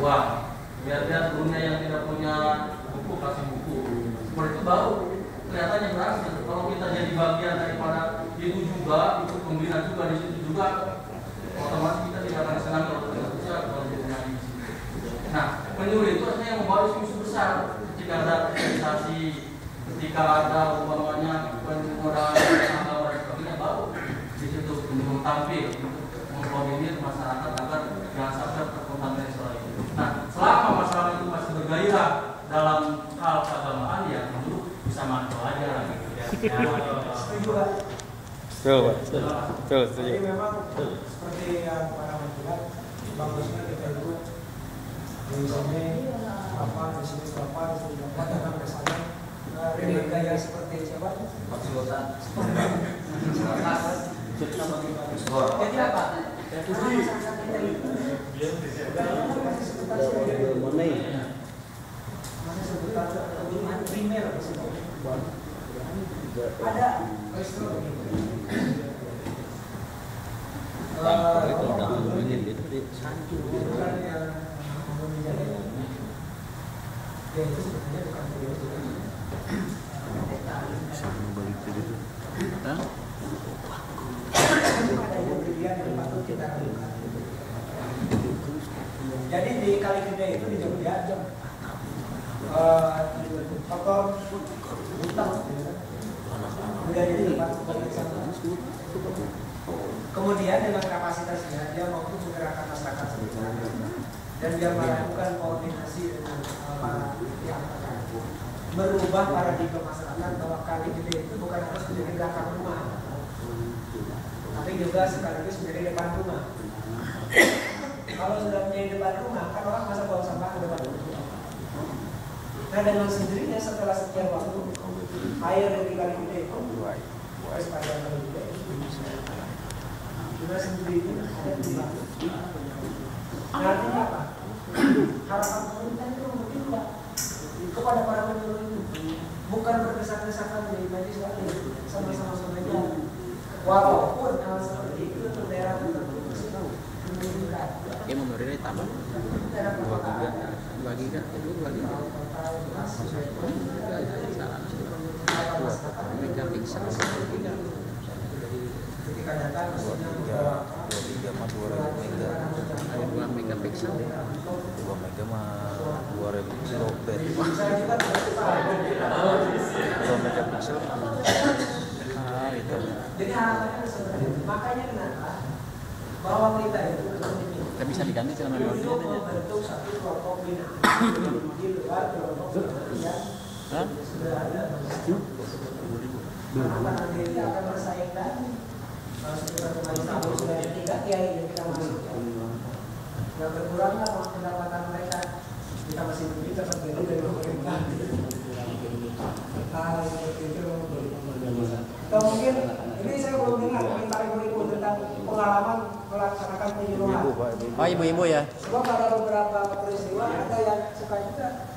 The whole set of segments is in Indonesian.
uang. Lihat-lihat dunia yang tidak punya buku, kasih buku. Seperti itu baru kelihatannya berhasil. Kalau kita jadi bagian daripada itu juga, ikut pembina juga di situ juga, otomatis kita tidak akan senang kalau kita bisa kalau dia punya di situ. Nah, penyuluh itu artinya yang membawa isu besar ketika ada organisasi, ketika ada umpamanya pemodalan agama dan sebagainya, baru di situ penyuluh tampil untuk mengkoordinir masyarakat agar jangan sampai terkontaminasi soal itu. Nah, selama masyarakat itu masih bergairah dalam hal keagamaan, ya penyuluh bisa mantul aja lah gitu ya. Setuju Pak. Betul, Pak. Betul, setuju. Jadi memang seperti yang Pak Rahman bilang, bagusnya kita itu di sini apa, di sini apa, di sini apa, karena misalnya dengan gaya seperti siapa? Pak Sultan. Jadi apa? Masih sebutan kebutuhan primer di situ. Ada restoran ya itu sebenarnya bukan beliau juga. Jadi di Kali Gede itu di Jogja faktor hutang menjadi tempat pemeriksaan. Kemudian dengan kapasitasnya dia mampu menggerakkan masyarakat sekitar dan dia melakukan koordinasi dengan para pihak terkait, merubah paradigma masyarakat bahwa Kali Gede itu bukan harus menjadi belakang rumah, tapi juga sekaligus menjadi depan rumah. Kalau sudah menjadi depan rumah, kan orang masa buang sampah ke depan rumah. Nah, dengan sendirinya setelah sekian waktu, air dari Kali Gede itu sepanjang Kali Gede itu juga sendirinya ada perubahan. Nah, artinya apa? Harapan pemerintah itu berubah kepada para penyuluh itu, bukan berdesak-desakan di majelis lagi, sama-sama saja. Walaupun hal seperti itu untuk daerah tertentu masih memungkinkan. Dia memori tambah 2 giga megapiksel. Ketika datang mestinya 2 megapiksel. 2 mega mah 2000 kilobit. 2 megapiksel. Gitu. Jadi harapannya seperti itu. Makanya kenapa bahwa kita itu Kita bisa diganti sama memori. untuk membentuk satu kelompok binaan di luar kelompok yang sudah ada. Karena nanti akan bersaing dan sekitar kemarin tahun sudah ada 3 kiai yang kita masuk. Yang berkuranglah pendapatan mereka. Kita masih lebih cepat dari pemerintah. Seperti itu. Atau mungkin ini saya belum dengar komentar ibu-ibu tentang pengalaman melaksanakan penyuluhan. Oh, ibu-ibu ya. Sebab ada beberapa peristiwa ada yang suka juga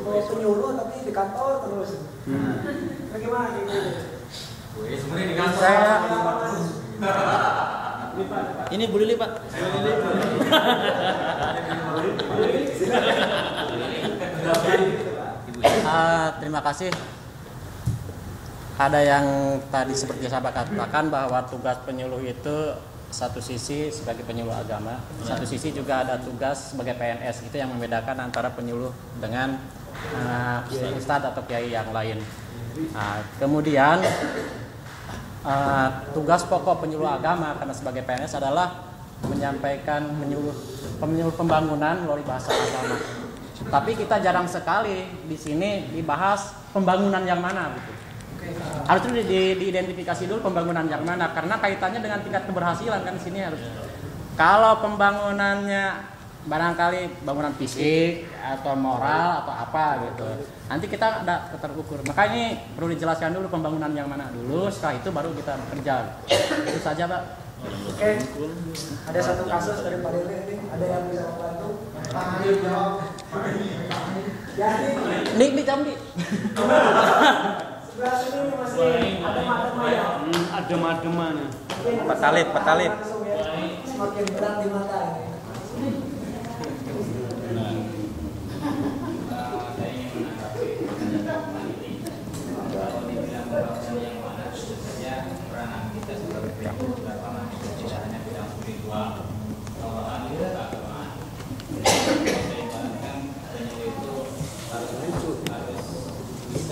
mau penyuluh tapi di kantor terus. Bagaimana gitu? Sebenarnya di kantor. Ini Bu Lili, Pak. Terima kasih. Ada yang tadi seperti saya katakan bahwa tugas penyuluh itu satu sisi sebagai penyuluh agama, satu sisi juga ada tugas sebagai PNS, itu yang membedakan antara penyuluh dengan ustadz atau kiai yang lain. Kemudian tugas pokok penyuluh agama karena sebagai PNS adalah menyampaikan penyuluh pembangunan melalui bahasa agama. Tapi kita jarang sekali di sini dibahas pembangunan yang mana gitu. Harus diidentifikasi dulu pembangunan yang mana karena kaitannya dengan tingkat keberhasilan kan di sini harus. Kalau pembangunannya barangkali bangunan fisik atau moral atau apa gitu, nanti kita ada terukur. Maka ini perlu dijelaskan dulu pembangunan yang mana dulu, setelah itu baru kita bekerja. Itu saja, Pak. Oke, ada satu kasus dari Pak Lili ini, ada yang bisa membantu? Pak Lili jawab. Jadi, Nih, Jambi. sebelah sini masih adem-adem ya. Adem-ademan. Petalit. Semakin berat di mata ini.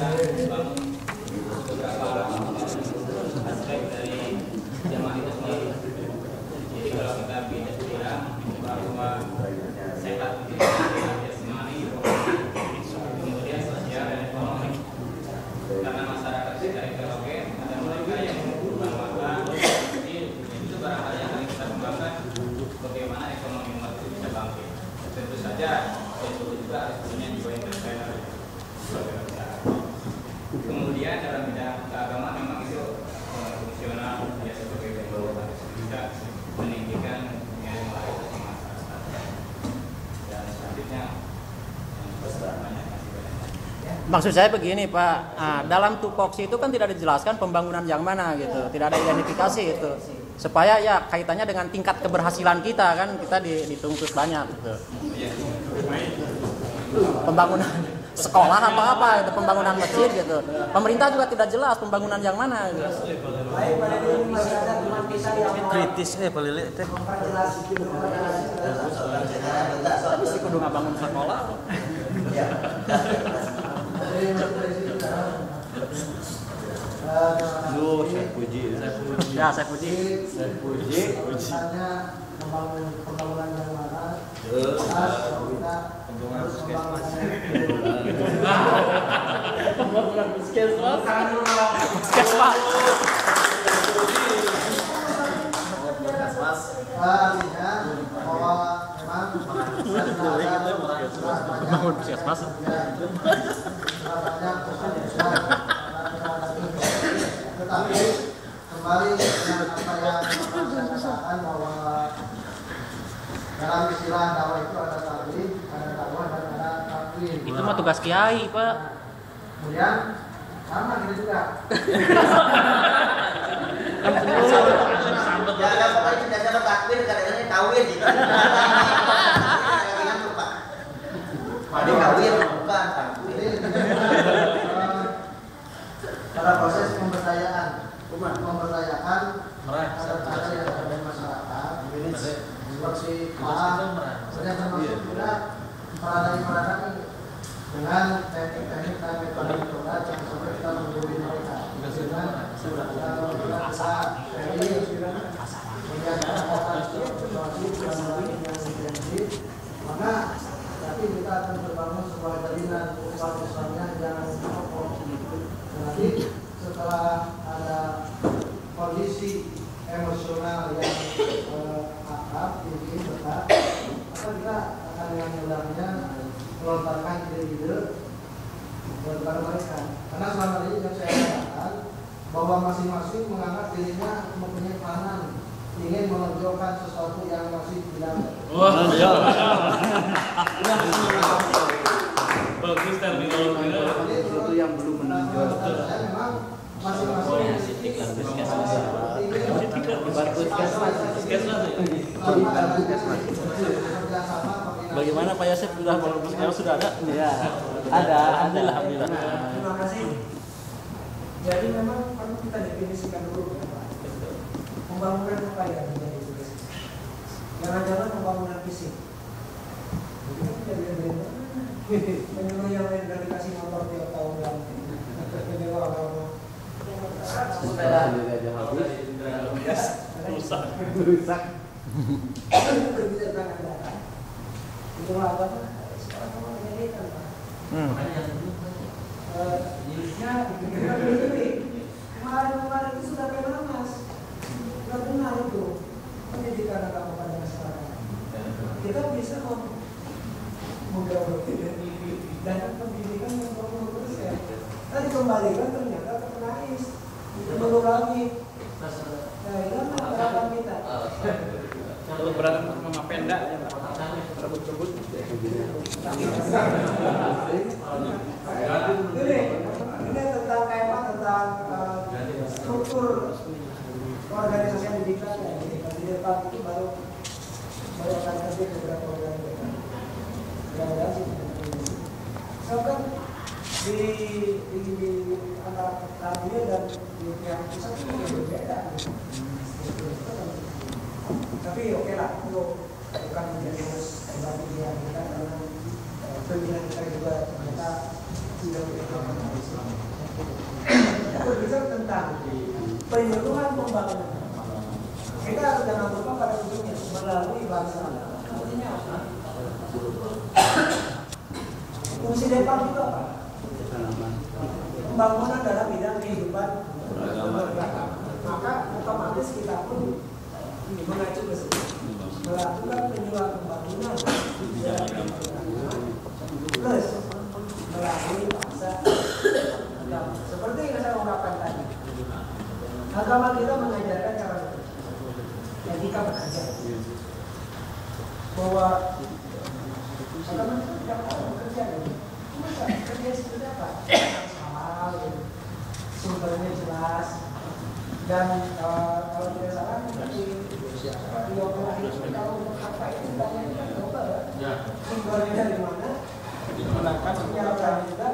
membangun beberapa aspek dari jamaah itu sendiri. Jadi kalau kita bilang bahwa sehat itu jasmani, kemudian sosial dan ekonomi. Karena masyarakat secara heterogen, ada mereka yang membutuhkan makan, itu barang hal yang harus kita kembangkan. Bagaimana ekonomi umat itu bisa bangkit. Tentu saja itu juga harus punya jiwa entrepreneur. Kemudian dalam bidang keagamaan memang itu fungsional ya sebagai bentuk harus bisa meninggikan moralitas masyarakat. Dan selanjutnya banyak. Maksud saya begini Pak, dalam tupoksi itu kan tidak dijelaskan pembangunan yang mana gitu, tidak ada identifikasi itu, supaya ya kaitannya dengan tingkat keberhasilan kita kan, kita dituntut banyak gitu. Pembangunan sekolah apa itu, pembangunan masjid gitu, pemerintah juga tidak jelas pembangunan yang mana gitu. Baik, pada ini masih ada teman kita yang Kritis Pak Lili teh. memperjelas. Tapi sih kudu ngabangun sekolah. Duh, saya puji. Ya, saya puji. Misalnya pembangunan yang mana? Pembangunan puskesmas. Puskesmas. Artinya bahwa memang Bangun puskesmas. tetapi kembali dengan apa yang saya katakan bahwa dalam istilah dakwah itu ada taklim, ada dakwah dan ada takwin. Itu mah tugas kiai, Pak. Kemudian sama kita juga. Ya ada pokoknya tidak ada takwin kadang-kadang tawin gitu. Pada kawin bukan takwin. Pada proses pemberdayaan ada yang ada di masyarakat seperti dan termasuk juga peradaan dengan teknik-teknik dan metode-metode yang sampai kita menghubungi mereka dengan maka tapi kita akan terbangun sebuah jalinan umat Islamnya yang kokoh. Nanti setelah ada kondisi emosional yang akrab, tinggi, dekat, maka kita akan dengan mudahnya melontarkan ide-ide kepada mereka. Karena selama ini yang saya katakan bahwa masing-masing menganggap dirinya mempunyai peranan, ingin menonjolkan sesuatu yang masih tidak. Bagus terminologinya. Sesuatu yang belum menonjol. Saya memang masing-masing Bagaimana Pak Yosef sudah kalau sudah ada? Ya, ada. Alhamdulillah. Terima kasih. Jadi memang perlu kita definisikan dulu ya Pak. Pembangunan apa ya menjadi tugas? Jangan-jangan pembangunan fisik. Menyuruh yang lain dari kasih motor tiap tahun yang rusak. Itulah apa Pak? Sekarang kamu menyediakan Pak. Kemarin itu sudah benar Mas, sudah benar itu pendidikan agama pada masyarakat. Kita bisa menggapai dan pendidikan yang bermutu ya. Tadi kembalikan ternyata terkenais, mengurangi. Nah, itu harapan kita. Kalau berantem sama Penda ya, rebut-rebut. Ini tentang tema tentang struktur organisasi yang didikan ya. Di depan itu baru akan terjadi beberapa organisasi. Mudah-mudahan sih. Sebab di antara radio dan di pihak pusat itu berbeda. Tapi oke lah, itu bukan menjadi harus pilihan kita karena pilihan kita juga ternyata tidak begitu. Fungsi Depak itu apa? Pembangunan dalam bidang kehidupan beragama. Maka otomatis kita pun mengacu ke situ, melakukan penyuluhan pembangunan dalam kehidupan plus melalui bahasa agama. Seperti yang saya ungkapkan tadi, agama kita mengajarkan cara etika bekerja, bahwa agama itu tidak mau bekerja, masa kerja seperti apa? Halal, sumbernya jelas, dan kalau tidak salah di waktu akhir kalau untuk apa itu banyak kan global ya, sumbernya dari mana? Menggunakan penyaluran juga.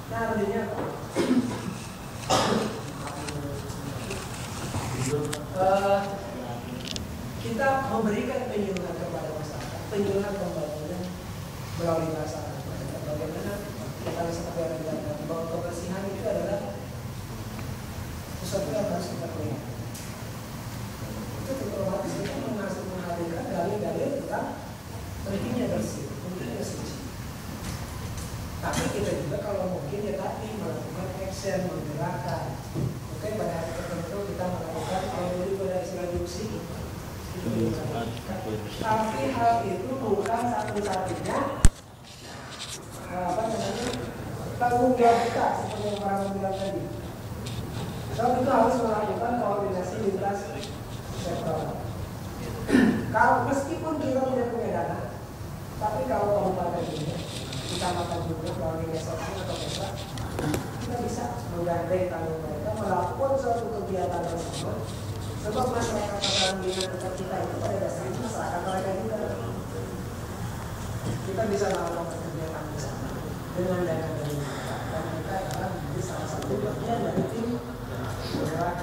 Nah artinya kita memberikan penyuluhan kepada masyarakat, penyuluhan pembangunan melalui bahasa agama. Bagaimana kita bisa mengatakan bahwa kebersihan itu adalah sesuatu yang harus kita pelihara. Itu otomatis kita menghadirkan dalil-dalil tentang pentingnya bersih, pentingnya suci. Tapi kita juga kalau mungkin ya tadi melakukan action, menggerakkan. Mungkin pada hari tertentu kita melakukan kalau dulu pada istilah diusi. Tapi hal itu bukan satu-satunya tanggung jawab kita seperti yang para bilang tadi. Sebab itu harus melakukan koordinasi lintas sektoral. Kalau meskipun kita tidak punya dana, tapi kalau kabupaten ini kita makan juga melalui destinasi atau desa, kita bisa menggandeng tanggung mereka melakukan suatu kegiatan bersama. Sebab masyarakat dalam bina dekat kita itu pada dasarnya masyarakat mereka juga. Kita bisa melakukan kegiatan bersama dengan dana dari mereka, dan kita adalah salah satu bagian dari tim bergerak